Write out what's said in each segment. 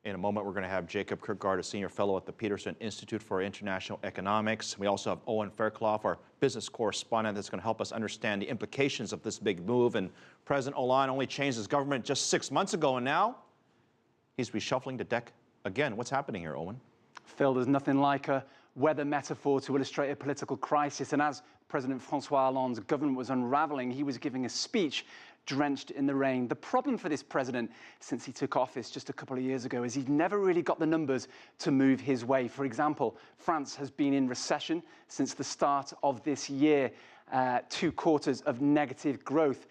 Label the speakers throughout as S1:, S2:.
S1: In a moment, we're going to have Jacob Kirkgaard, a senior fellow at the Peterson Institute for International Economics. We also have Owen Fairclough, our business correspondent, that's going to help us understand the implications of this big move. And President Hollande only changed his government just 6 months ago, and now he's reshuffling the deck again. What's happening here, Owen?
S2: Phil, there's nothing like a weather metaphor to illustrate a political crisis. And as President Francois Hollande's government was unraveling, he was giving a speech drenched in the rain. The problem for this president, since he took office just a couple of years ago, is he's never really got the numbers to move his way. For example, France has been in recession since the start of this year, 2 quarters of negative growth.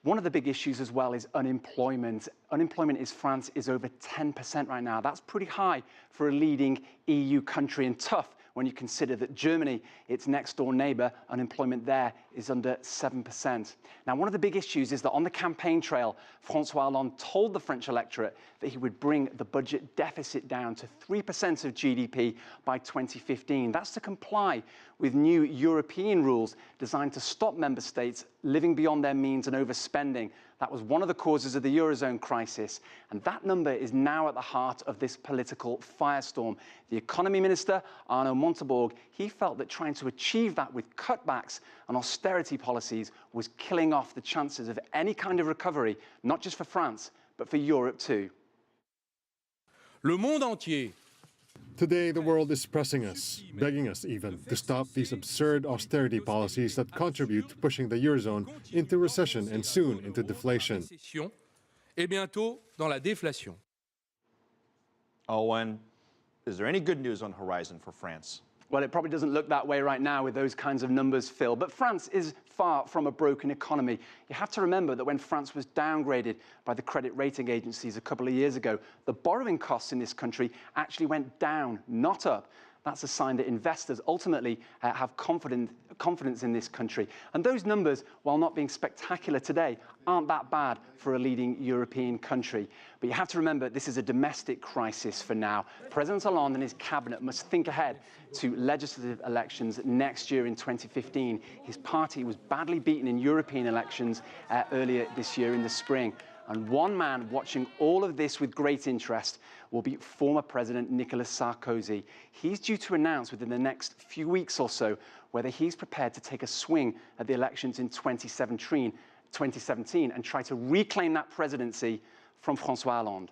S2: One of the big issues as well is unemployment. Unemployment in France is over 10% right now. That's pretty high for a leading EU country, and tough when you consider that Germany, its next door neighbour, unemployment there is under 7%. Now, one of the big issues is that on the campaign trail, Francois Hollande told the French electorate that he would bring the budget deficit down to 3% of GDP by 2015. That's to comply with new European rules designed to stop member states living beyond their means and overspending. That was one of the causes of the Eurozone crisis, and that number is now at the heart of this political firestorm. The economy minister, Arnaud Montebourg, he felt that trying to achieve that with cutbacks and austerity policies was killing off the chances of any kind of recovery, not just for France, but for Europe too.
S3: Le monde entier.
S4: Today, the world is pressing us, begging us even, to stop these absurd austerity policies that contribute to pushing the Eurozone into recession and soon into deflation.
S3: Et bientôt dans la déflation.
S1: Owen, is there any good news on the horizon for France?
S2: Well, it probably doesn't look that way right now with those kinds of numbers, Phil. But France is far from a broken economy. You have to remember that when France was downgraded by the credit rating agencies a couple of years ago, the borrowing costs in this country actually went down, not up. That's a sign that investors ultimately have confidence in this country. And those numbers, while not being spectacular today, aren't that bad for a leading European country. But you have to remember, this is a domestic crisis for now. President Hollande and his cabinet must think ahead to legislative elections next year in 2015. His party was badly beaten in European elections earlier this year in the spring. And one man watching all of this with great interest will be former President Nicolas Sarkozy. He's due to announce within the next few weeks or so whether he's prepared to take a swing at the elections in 2017 and try to reclaim that presidency from Francois Hollande.